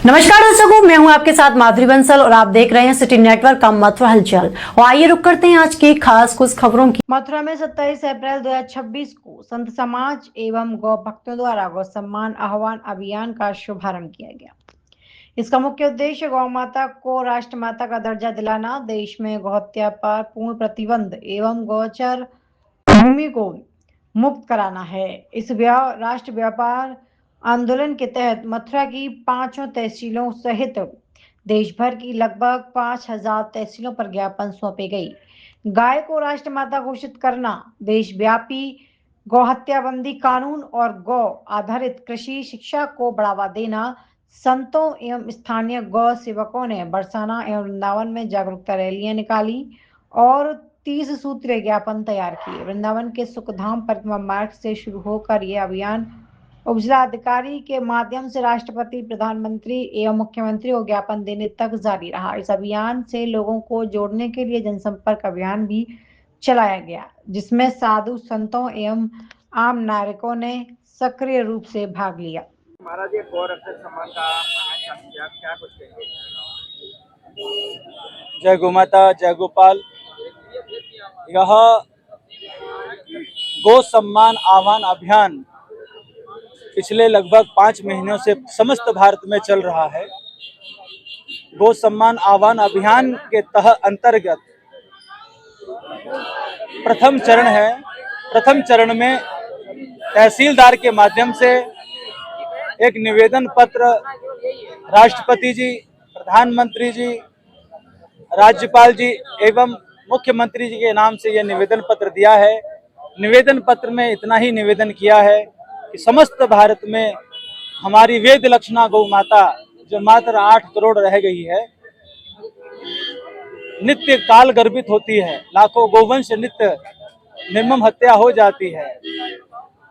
नमस्कार दर्शकों, मैं हूं आपके साथ माधुरी बंसल और आप देख रहे हैं सिटी नेटवर्क का मथुरा हलचल। और आइए रुक करते हैं आज की खास कुछ खबरों की। मथुरा में 27 अप्रैल 2026 को संत समाज एवं गौ भक्तों द्वारा गौ सम्मान आह्वान अभियान का शुभारंभ किया गया। इसका मुख्य उद्देश्य गौ माता को राष्ट्रमाता का दर्जा दिलाना, देश में गौहत्या पर पूर्ण प्रतिबंध एवं गौचर भूमि को मुक्त कराना है। इस राष्ट्र व्यापार आंदोलन के तहत मथुरा की 5 तहसीलों सहित देश भर की लगभग 5,000 तहसीलों पर ज्ञापन सौंपे गए। गाय को राष्ट्रमाता घोषित करना, देशव्यापी गौहत्याबंदी कानून और गौ आधारित कृषि शिक्षा को बढ़ावा देना। संतों एवं स्थानीय गौ सेवकों ने बरसाना एवं वृंदावन में जागरूकता रैलियां निकाली और 30 सूत्रीय ज्ञापन तैयार किए। वृंदावन के सुखधाम परिक्रमा मार्ग से शुरू होकर यह अभियान उपजिलाधिकारी के माध्यम से राष्ट्रपति, प्रधानमंत्री एवं मुख्यमंत्री को ज्ञापन देने तक जारी रहा। इस अभियान से लोगों को जोड़ने के लिए जनसंपर्क अभियान भी चलाया गया, जिसमें साधु संतों एवं आम नागरिकों ने सक्रिय रूप से भाग लिया। महाराज ये गौ रक्षक सम्मान का क्या कुछ कहेंगे? जय गोमाता, जय गोपाल। यह गौ सम्मान आह्वान अभियान पिछले लगभग 5 महीनों से समस्त भारत में चल रहा है। गौ सम्मान आह्वान अभियान के अंतर्गत प्रथम चरण है। प्रथम चरण में तहसीलदार के माध्यम से एक निवेदन पत्र राष्ट्रपति जी, प्रधानमंत्री जी, राज्यपाल जी एवं मुख्यमंत्री जी के नाम से यह निवेदन पत्र दिया है। निवेदन पत्र में इतना ही निवेदन किया है कि समस्त भारत में हमारी वेद लक्षणा गौ माता जो मात्र 8 करोड़ रह गई है, नित्य काल गर्भित होती है, लाखों गौवंश नित्य निर्मम हत्या हो जाती है।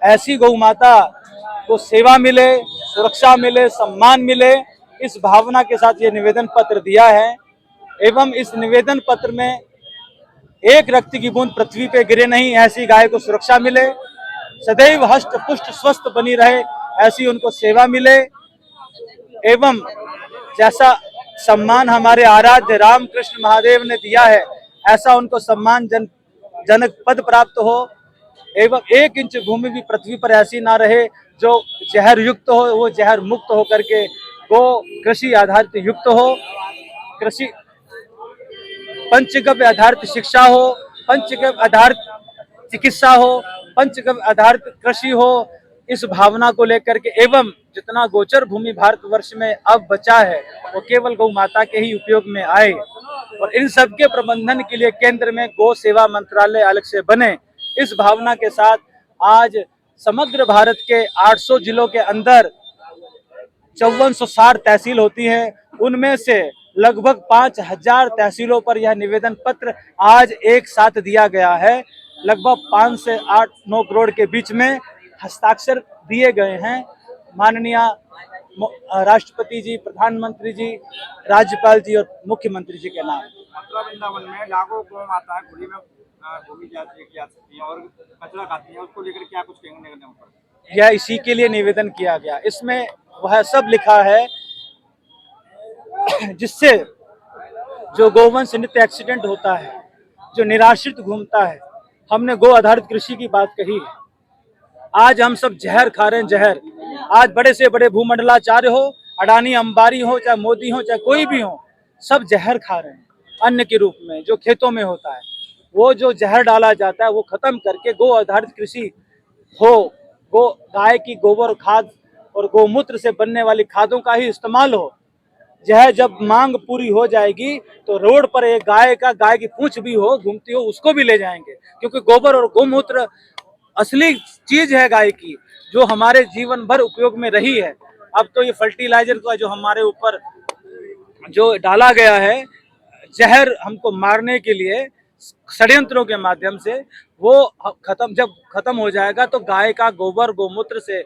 ऐसी गौ माता को सेवा मिले, सुरक्षा मिले, सम्मान मिले, इस भावना के साथ ये निवेदन पत्र दिया है। एवं इस निवेदन पत्र में एक रक्त की बूंद पृथ्वी पे गिरे नहीं, ऐसी गाय को सुरक्षा मिले, सदैव हष्ट पुष्ट स्वस्थ बनी रहे, ऐसी उनको सेवा मिले। एवं जैसा सम्मान हमारे आराध्य रामकृष्ण महादेव ने दिया है, ऐसा उनको सम्मान जनक पद प्राप्त हो। एवं 1 इंच भूमि भी पृथ्वी पर ऐसी ना रहे जो जहर युक्त हो, वो जहर मुक्त हो करके गो कृषि आधारित युक्त हो। कृषि पंचगव्य आधारित शिक्षा हो, पंचगव्य आधारित चिकित्सा हो, पंचगव्य आधारित कृषि हो, इस भावना को लेकर के एवं जितना गोचर भूमि भारतवर्ष में अब बचा है वो केवल गौ माता के ही उपयोग में आए और इन सब के प्रबंधन के लिए केंद्र में गौ सेवा मंत्रालय अलग से बने। इस भावना के साथ आज समग्र भारत के 800 जिलों के अंदर 5460 तहसील होती हैं, उनमें से लगभग 5000 तहसीलों पर यह निवेदन पत्र आज एक साथ दिया गया है। लगभग 5 से 8-9 करोड़ के बीच में हस्ताक्षर दिए गए हैं। माननीय राष्ट्रपति जी, प्रधानमंत्री जी, राज्यपाल जी और मुख्यमंत्री जी के नाम। मथुरा वृंदावन में लाखों गौ माता खुली में घूमी जा सकती है और कचरा खाती है, उसको लेकर क्या कुछ कहेंगे निगम पर? यह इसी के लिए निवेदन किया गया। इसमें वह सब लिखा है जिससे जो गौवंश नित्य एक्सीडेंट होता है, जो निराश्रित घूमता है। हमने गौ आधारित कृषि की बात कही है। आज हम सब जहर खा रहे हैं, जहर। आज बड़े से बड़े भूमंडलाचार्य हो, अडानी अंबानी हो, चाहे मोदी हो, चाहे कोई भी हो, सब जहर खा रहे हैं अन्न के रूप में जो खेतों में होता है। वो जो जहर डाला जाता है वो खत्म करके गौ आधारित कृषि हो, गो गाय की गोबर खाद और गौमूत्र से बनने वाली खादों का ही इस्तेमाल हो। यह जब मांग पूरी हो जाएगी तो रोड पर एक गाय की पूंछ भी हो, घूमती हो, उसको भी ले जाएंगे, क्योंकि गोबर और गौमूत्र असली चीज है गाय की, जो हमारे जीवन भर उपयोग में रही है। अब तो ये फर्टिलाइजर का जो हमारे ऊपर जो डाला गया है, जहर हमको मारने के लिए षड्यंत्रों के माध्यम से, वो जब खत्म हो जाएगा तो गाय का गोबर गौमूत्र से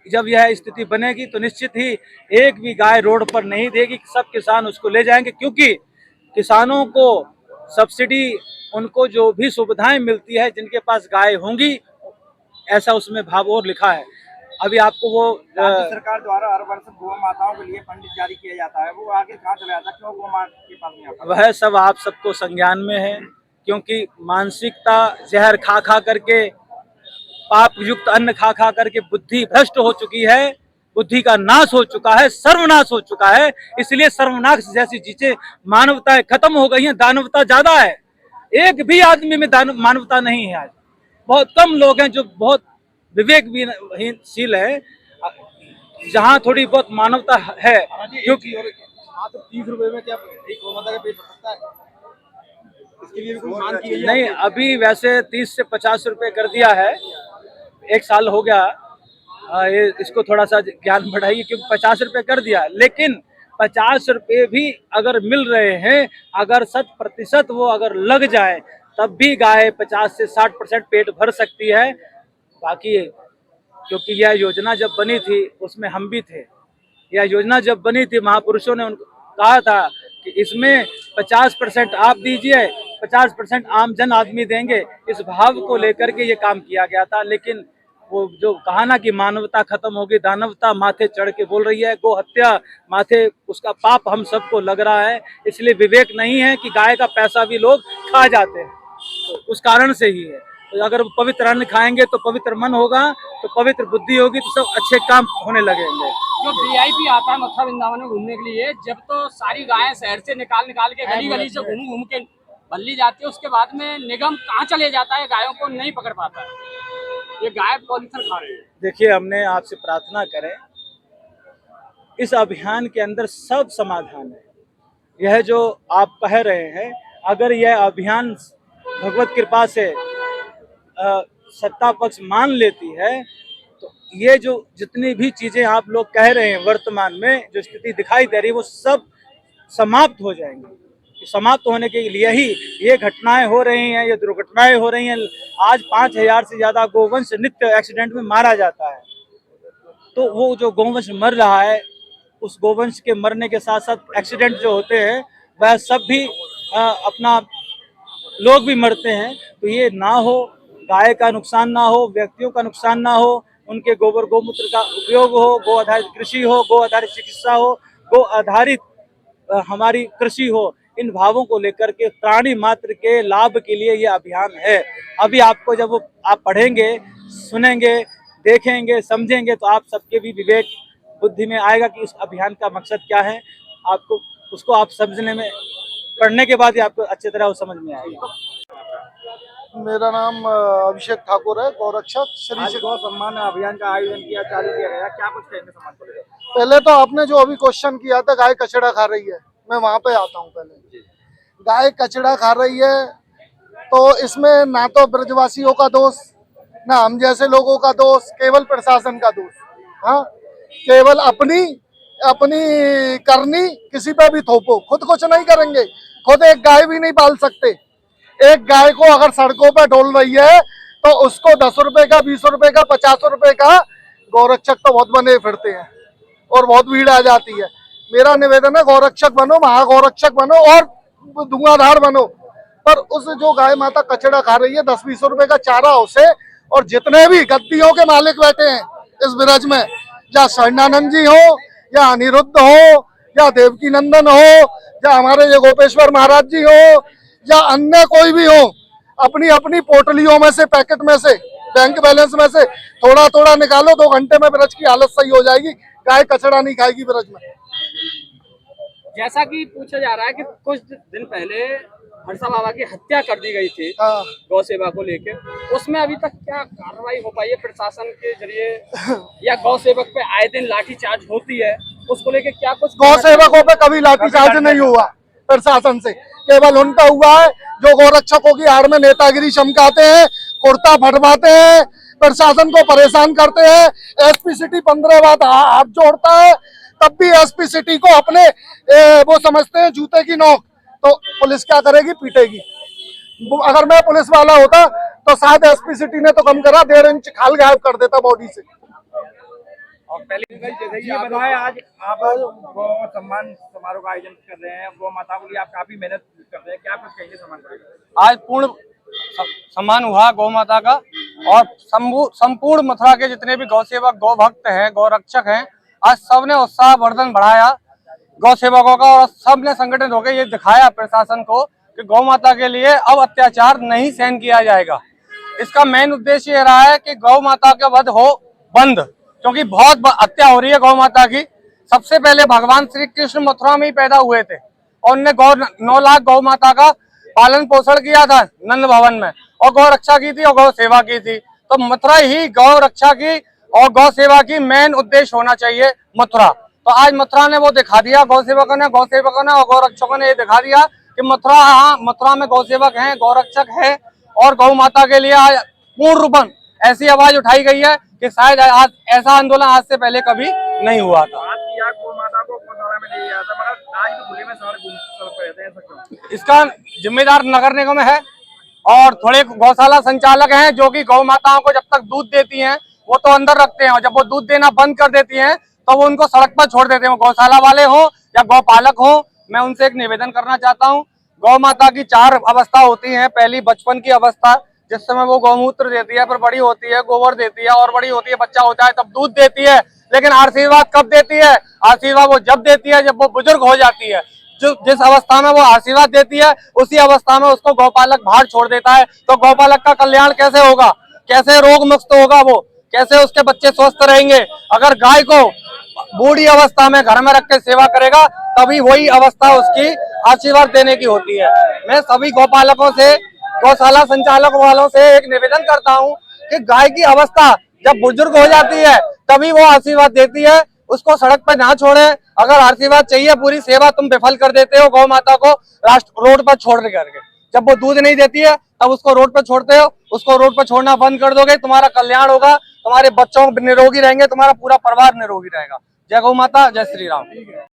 जब यह स्थिति बनेगी तो निश्चित ही एक भी गाय रोड पर नहीं देगी, सब किसान उसको ले जाएंगे। क्योंकि किसानों को सब्सिडी, उनको जो भी सुविधाएं मिलती है, जिनके पास गाय होंगी, ऐसा उसमें भाव और लिखा है। अभी आपको वो राज्य सरकार द्वारा हर वर्ष गौ माताओं के लिए फंड जारी किया जाता है, वो आगे कहाँ चला जाता है, क्यों गौ माता के पास नहीं आता? वह सब आप सबको संज्ञान में है, क्योंकि मानसिकता जहर खा खा करके, पाप युक्त अन्न खा खा करके बुद्धि भ्रष्ट हो चुकी है, बुद्धि का नाश हो चुका है, सर्वनाश हो चुका है। इसलिए सर्वनाश जैसी चीजें मानवता खत्म हो गई है, दानवता ज्यादा है। एक भी आदमी में मानवता नहीं है। आज बहुत कम लोग हैं जो बहुत विवेकशील है, जहाँ थोड़ी बहुत मानवता है। क्योंकि मात्र 30 रुपए में क्या एक गौ माता का पेट भर सकता है? इसके लिए भी कोई मांग की गई है? नहीं, अभी वैसे 30 से 50 रुपए कर दिया है, 1 साल हो गया। ये इसको थोड़ा सा ज्ञान बढ़ाइए, क्योंकि 50 रुपए कर दिया, लेकिन 50 रुपए भी अगर मिल रहे हैं, अगर 100% वो अगर लग जाए, तब भी गाय 50 से 60% पेट भर सकती है। बाकी क्योंकि यह योजना जब बनी थी उसमें हम भी थे। यह योजना जब बनी थी, महापुरुषों ने उनको कहा था कि इसमें 50% आप दीजिए, 50% आम जन आदमी देंगे। इस भाव को लेकर के ये काम किया गया था। लेकिन वो जो कहा ना कि मानवता खत्म होगी, दानवता माथे चढ़ के बोल रही है। गो हत्या माथे, उसका पाप हम सबको लग रहा है। इसलिए विवेक नहीं है कि गाय का पैसा भी लोग खा जाते हैं, तो उस कारण से ही है। तो अगर पवित्र अन्न खाएंगे तो पवित्र मन होगा, तो पवित्र बुद्धि होगी, तो सब अच्छे काम होने लगेंगे। जो वीआईपी आता है मथुरा वृंदावन में घूमने के लिए, जब तो सारी गायें शहर से निकाल के गली गली से घूम के बल्ली जाती है, उसके बाद में निगम कहाँ चले जाता है, गायों को नहीं पकड़ पाता है। ये गाय पॉलीथीन खा रही है। देखिए, हमने आपसे प्रार्थना करें, इस अभियान के अंदर सब समाधान है। यह जो आप कह रहे हैं, अगर यह अभियान भगवत कृपा से सत्ता पक्ष मान लेती है, तो ये जो जितनी भी चीजें आप लोग कह रहे हैं, वर्तमान में जो स्थिति दिखाई दे रही है, वो सब समाप्त हो जाएंगी। समाप्त होने के लिए ही ये घटनाएं हो रही हैं, ये दुर्घटनाएं हो रही हैं। आज 5000 से ज्यादा गोवंश नित्य एक्सीडेंट में मारा जाता है। तो वो जो गोवंश मर रहा है, उस गोवंश के मरने के साथ साथ एक्सीडेंट जो होते हैं, वह सब भी अपना लोग भी मरते हैं। तो ये ना हो, गाय का नुकसान ना हो, व्यक्तियों का नुकसान ना हो, उनके गोबर गोमूत्र का उपयोग हो, गो आधारित कृषि हो, गो आधारित चिकित्सा हो, गो आधारित हमारी कृषि हो। इन भावों को लेकर के प्राणी मात्र के लाभ के लिए ये अभियान है। अभी आपको जब आप पढ़ेंगे, सुनेंगे, देखेंगे, समझेंगे, तो आप सबके भी विवेक बुद्धि में आएगा कि इस अभियान का मकसद क्या है। आपको उसको आप समझने में, पढ़ने के बाद ही आपको अच्छी तरह वो समझ में आएगा। मेरा नाम अभिषेक ठाकुर है, गौरक्षक श्री आज गौ सम्मान अभियान का आयोजन चालू किया गया, क्या कुछ कहेंगे सम्मान को लेकर? पहले तो आपने जो अभी क्वेश्चन किया था, गाय कचड़ा खा रही है, मैं वहां पे आता हूं। पहले गाय कचड़ा खा रही है, तो इसमें ना तो ब्रजवासियों का दोष, ना हम जैसे लोगों का दोष, केवल प्रशासन का दोष। हाँ, केवल अपनी करनी किसी पे भी थोपो, खुद कुछ नहीं करेंगे। खुद एक गाय भी नहीं पाल सकते। एक गाय को अगर सड़कों पर डोल रही है, तो उसको 10 रुपए का, 20 रुपए का, 50 रुपए का गौरक्षक तो बहुत बने फिरते हैं और बहुत भीड़ आ जाती है। मेरा निवेदन है, गौरक्षक बनो, महागौरक्षक बनो और धुआंधार बनो। पर उस जो गाय माता कचड़ा खा रही है, 10-20 रुपए का चारा उसे, और जितने भी गद्दियों के मालिक बैठे हैं इस ब्रज में, या शरणानंद जी हो, या अनिरुद्ध हो, या देवकी नंदन हो, या हमारे ये गोपेश्वर महाराज जी हो, या अन्य कोई भी हो, अपनी अपनी पोटलियों में से, पैकेट में से, बैंक बैलेंस में से थोड़ा थोड़ा निकालो। 2 घंटे में ब्रज की हालत सही हो जाएगी। गाय कचड़ा नहीं खाएगी ब्रज में। जैसा कि पूछा जा रहा है कि कुछ दिन पहले हरसा बाबा की हत्या कर दी गई थी गौ सेवा को लेकर, उसमें अभी तक क्या कार्रवाई हो पाई है प्रशासन के जरिए, या गौ सेवक पे आए दिन लाठीचार्ज होती है, उसको लेकर क्या कुछ? गौ सेवकों पे कभी लाठीचार्ज नहीं हुआ प्रशासन से, केवल उनका हुआ है जो गौरक्षकों की आड़ में नेतागिरी चमकाते हैं, कुर्ता फटवाते हैं, प्रशासन को परेशान करते हैं। एसपी सिटी 15 बार हाथ जोड़ता है, तब भी एसपी सिटी को अपने वो समझते हैं जूते की नोक। तो पुलिस क्या करेगी? पीटेगी। अगर मैं पुलिस वाला होता तो शायद एसपी सिटी ने तो कम करा, 1.5 इंच खाल गायब कर देता बॉडी से। और पहले ये बताएं, आज आप गौ सम्मान समारोह का आयोजन कर रहे हैं, गौ माता के लिए आप काफी मेहनत कर रहे हैं, क्या कुछ कहेंगे सम्मान को लेकर? आज पूर्ण सम्मान हुआ गौ माता का, और संपूर्ण मथुरा के जितने भी गौ सेवक, गौ भक्त हैं, गौ रक्षक हैं, आज सबने उत्साहवर्धन बढ़ाया गौ सेवकों का, और सबने संगठित होकर ये दिखाया प्रशासन को कि गौ माता के लिए अब अत्याचार नहीं सहन किया जाएगा। इसका मेन उद्देश्य ये रहा है कि गौ माता का वध हो बंद, क्योंकि बहुत हत्या हो रही है गौ माता की। सबसे पहले भगवान श्री कृष्ण मथुरा में ही पैदा हुए थे और उनने 9 लाख गौ माता का पालन पोषण किया था नंद भवन में, और गौ रक्षा की थी और गौ सेवा की थी। तो मथुरा ही गौ रक्षा की और गौ सेवा की मेन उद्देश्य होना चाहिए मथुरा। तो आज मथुरा ने वो दिखा दिया, गौ सेवकों ने और गौ रक्षकों ने ये दिखा दिया कि मथुरा, हाँ, मथुरा में गौ सेवक हैं, गौ रक्षक है, और गौ माता के लिए आज पूर्ण रूपन ऐसी आवाज उठाई गई है कि शायद आज ऐसा आंदोलन आज से पहले कभी नहीं हुआ था। गौ माता को गौशाला में ले गया था, मगर आज भी खुले में सड़क पे रहते हैं, ऐसा क्यों? इसका जिम्मेदार नगर निगम है और थोड़े गौशाला संचालक हैं जो कि गौ माताओं को जब तक दूध देती हैं वो तो अंदर रखते हैं, और जब वो दूध देना बंद कर देती हैं तो वो उनको सड़क पर छोड़ देते हैं, गौशाला वाले हो या गौपालक हो। मैं उनसे एक निवेदन करना चाहता हूँ, गौ माता की 4 अवस्था होती है। पहली बचपन की अवस्था, जिस समय वो गौमूत्र देती है, फिर बड़ी होती है गोबर देती है, और बड़ी होती है बच्चा होता है तब दूध देती है। लेकिन आशीर्वाद कब देती है? आशीर्वाद वो जब देती है जब वो बुजुर्ग हो जाती है। जिस अवस्था में वो आशीर्वाद देती है उसी अवस्था में उसको गौपालक बाहर छोड़ देता है। तो गौपालक का कल्याण कैसे होगा? कैसे रोग मुक्त होगा वो? कैसे उसके बच्चे स्वस्थ रहेंगे? अगर गाय को बूढ़ी अवस्था में घर में रख के सेवा करेगा तभी वही अवस्था उसकी आशीर्वाद देने की होती है। मैं सभी गौपालकों से, गौशाला संचालक वालों से एक निवेदन करता हूँ कि गाय की अवस्था जब बुजुर्ग हो जाती है तभी वो आशीर्वाद देती है, उसको सड़क पर ना छोड़े। अगर आशीर्वाद चाहिए, पूरी सेवा तुम विफल कर देते हो गौ माता को रोड पर छोड़ करके। जब वो दूध नहीं देती है तब उसको रोड पर छोड़ते हो, उसको रोड पर छोड़ना बंद कर दोगे, तुम्हारा कल्याण होगा, तुम्हारे बच्चों निरोगी रहेंगे, तुम्हारा पूरा परिवार निरोगी रहेगा। जय गौ माता, जय श्री राम।